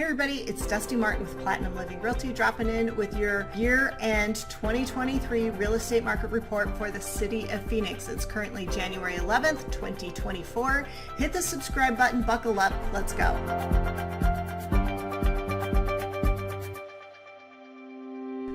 Hey everybody, it's Dusti Martin with Platinum Living Realty dropping in with your year-end 2023 real estate market report for the city of Phoenix. It's currently January 11th, 2024. Hit the subscribe button, buckle up, let's go.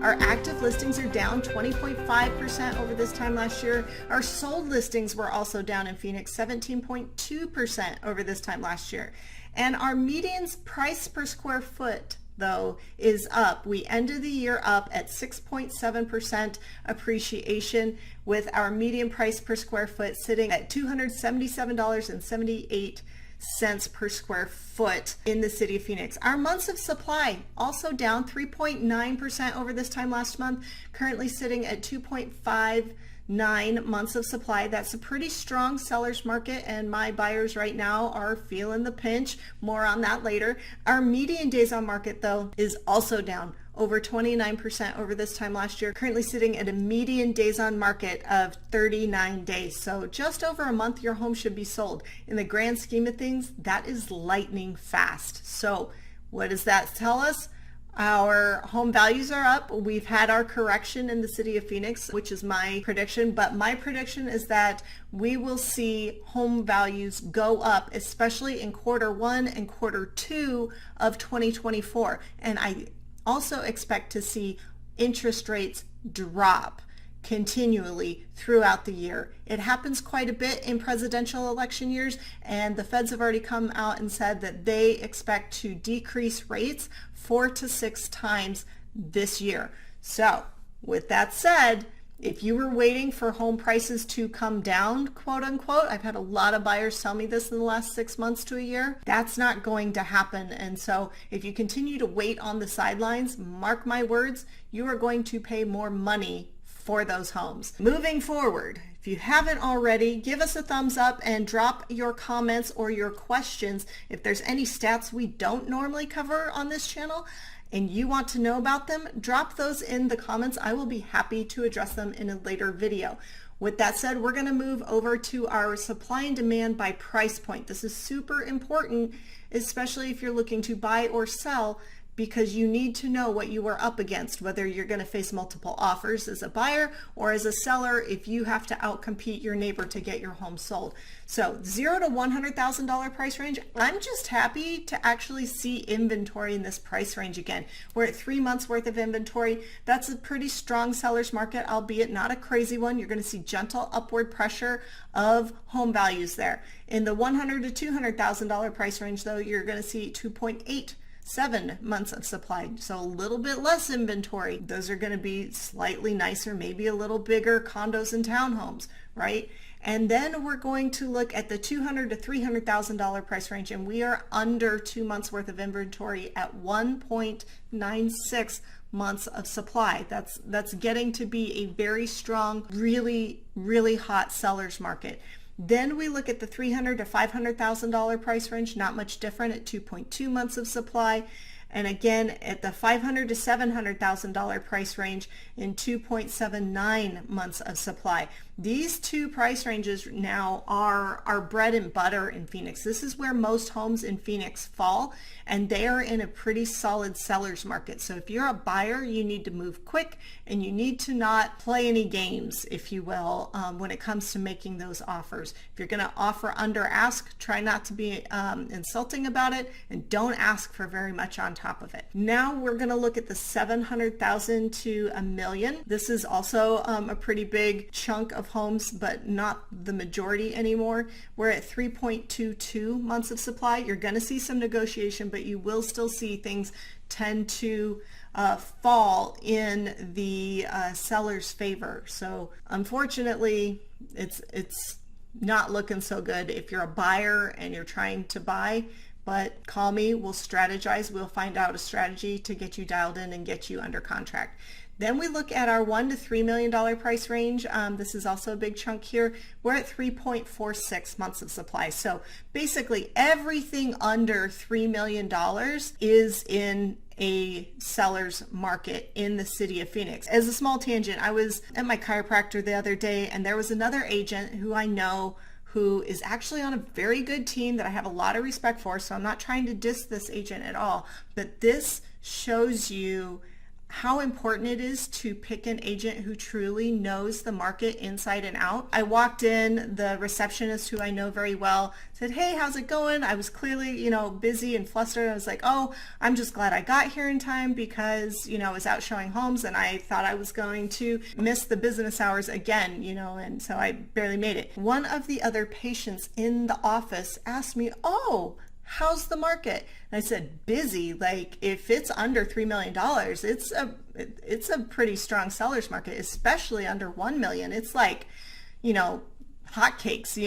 Our active listings are down 20.5% over this time last year. Our sold listings were also down in Phoenix 17.2% over this time last year. And our median's price per square foot, though, is up. We ended the year up at 6.7% appreciation, with our median price per square foot sitting at $277.78 per square foot in the city of Phoenix. Our months of supply also down 3.9% over this time last month, currently sitting at 2.59 months of supply. That's a pretty strong seller's market, and my buyers right now are feeling the pinch. More on that later. Our median days on market, though, is also down over 29% over this time last year, currently sitting at a median days on market of 39 days. So just over a month your home should be sold. In the grand scheme of things, that is lightning fast. So what does that tell us? Our home values are up. We've had our correction in the city of Phoenix, which is my prediction, but my prediction is that we will see home values go up, especially in Q1 and Q2 of 2024. And I also expect to see interest rates drop continually throughout the year. It happens quite a bit in presidential election years, and the feds have already come out and said that they expect to decrease rates 4 to 6 times this year. So with that said, if you were waiting for home prices to come down, quote unquote, I've had a lot of buyers tell me this in the last 6 months to a year, that's not going to happen. And so if you continue to wait on the sidelines, mark my words, you are going to pay more money for those homes. Moving forward, if you haven't already, give us a thumbs up and drop your comments or your questions. If there's any stats we don't normally cover on this channel and you want to know about them, drop those in the comments. I will be happy to address them in a later video. With that said, we're going to move over to our supply and demand by price point. This is super important, especially if you're looking to buy or sell, because you need to know what you are up against, whether you're going to face multiple offers as a buyer or as a seller if you have to outcompete your neighbor to get your home sold. So $0 to $100,000 price range, I'm just happy to actually see inventory in this price range again. We're at 3 months worth of inventory. That's a pretty strong seller's market, albeit not a crazy one. You're going to see gentle upward pressure of home values there. In the $100,000 to $200,000 price range, though, you're going to see 2.87 months of supply, so a little bit less inventory. Those are going to be slightly nicer, maybe a little bigger condos and townhomes, right? And then we're going to look at the $200,000 to $300,000 price range, and we are under 2 months worth of inventory at 1.96 months of supply. That's getting to be a very strong, really hot seller's market. Then we look at the $300,000 to $500,000 price range, not much different at 2.2 months of supply. And again, at the $500,000 to $700,000 price range in 2.79 months of supply. These two price ranges now are our bread and butter in Phoenix. This is where most homes in Phoenix fall, and they are in a pretty solid seller's market. So if you're a buyer, you need to move quick, and you need to not play any games, if you will, when it comes to making those offers. If you're going to offer under ask, try not to be insulting about it, and don't ask for very much on top of it. Now we're going to look at the $700,000 to $1 million. This is also a pretty big chunk of homes, but not the majority anymore. We're at 3.22 months of supply. You're going to see some negotiation, but you will still see things tend to fall in the seller's favor. So unfortunately, it's not looking so good if you're a buyer and you're trying to buy. But call me, we'll strategize, we'll find out a strategy to get you dialed in and get you under contract. Then we look at our $1 to $3 million price range. This is also a big chunk here. We're at 3.46 months of supply. So basically everything under $3 million is in a seller's market in the city of Phoenix. As a small tangent, I was at my chiropractor the other day, and there was another agent who I know who is actually on a very good team that I have a lot of respect for. So I'm not trying to diss this agent at all, but this shows you how important it is to pick an agent who truly knows the market inside and out. I walked in, the receptionist, who I know very well, said, "Hey, how's it going?" I was clearly, busy and flustered. I was like, "Oh, I'm just glad I got here in time because, I was out showing homes and I thought I was going to miss the business hours again, and so I barely made it." One of the other patients in the office asked me, "Oh, how's the market?" And I said, "Busy. Like, if it's under $3 million, it's a pretty strong seller's market, especially under $1 million. It's like, hotcakes,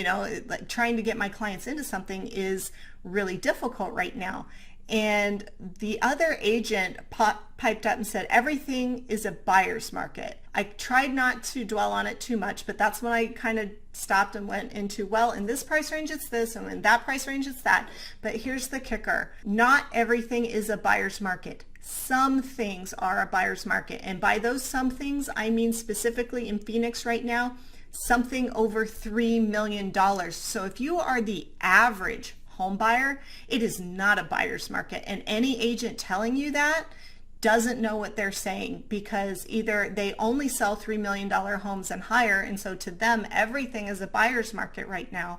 like trying to get my clients into something is really difficult right now." And the other agent piped up and said, "Everything is a buyer's market." I tried not to dwell on it too much, but that's when I kind of stopped and went into, well, in this price range it's this, and in that price range it's that. But here's the kicker. Not everything is a buyer's market. Some things are a buyer's market. And by those some things, I mean specifically in Phoenix right now, something over $3 million. So if you are the average home buyer, it is not a buyer's market. And any agent telling you that doesn't know what they're saying, because either they only sell $3 million homes and higher, and so to them everything is a buyer's market right now,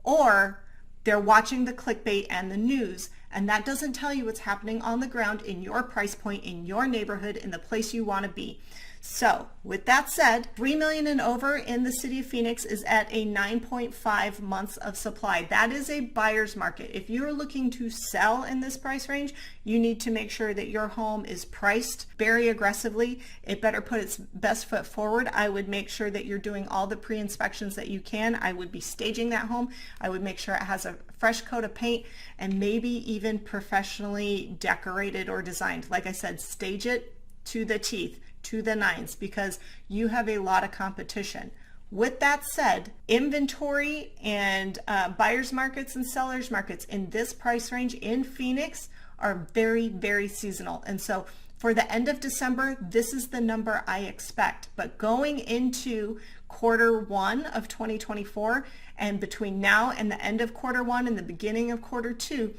or they're watching the clickbait and the news, and that doesn't tell you what's happening on the ground in your price point, in your neighborhood, in the place you want to be. So with that said, 3 million and over in the city of Phoenix is at a 9.5 months of supply. That is a buyer's market. If you're looking to sell in this price range, you need to make sure that your home is priced very aggressively. It better put its best foot forward. I would make sure that you're doing all the pre-inspections that you can. I would be staging that home. I would make sure it has a fresh coat of paint and maybe even professionally decorated or designed. Like I said, stage it to the teeth, to the nines, because you have a lot of competition. With that said, inventory and buyers markets and sellers markets in this price range in Phoenix are very, very seasonal. And so for the end of December, this is the number I expect. But going into Q1 of 2024, and between now and the end of Q1 and the beginning of Q2,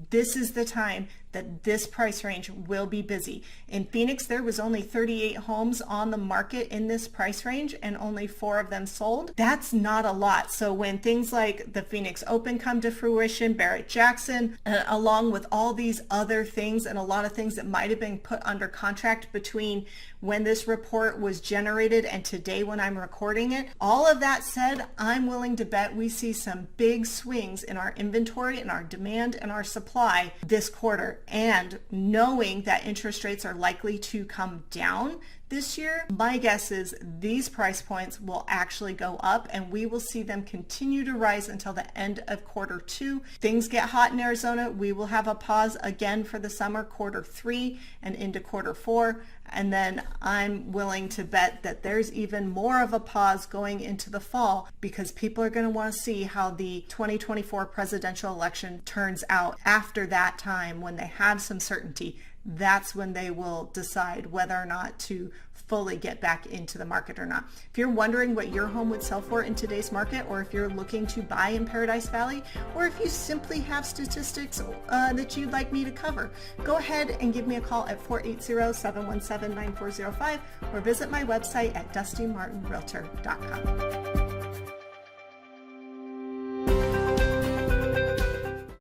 this is the time that this price range will be busy. In Phoenix, there was only 38 homes on the market in this price range and only 4 of them sold. That's not a lot. So when things like the Phoenix Open come to fruition, Barrett Jackson, along with all these other things and a lot of things that might have been put under contract between when this report was generated and today when I'm recording it, all of that said, I'm willing to bet we see some big swings in our inventory and our demand and our supply this quarter. And knowing that interest rates are likely to come down this year, my guess is these price points will actually go up and we will see them continue to rise until the end of Q2. Things get hot in Arizona. We will have a pause again for the summer, Q3 and into Q4. And then I'm willing to bet that there's even more of a pause going into the fall, because people are going to want to see how the 2024 presidential election turns out. After that time, when they have some certainty, that's when they will decide whether or not to fully get back into the market or not. If you're wondering what your home would sell for in today's market, or if you're looking to buy in Paradise Valley, or if you simply have statistics that you'd like me to cover, go ahead and give me a call at 480-717-9405 or visit my website at dustimartinrealtor.com.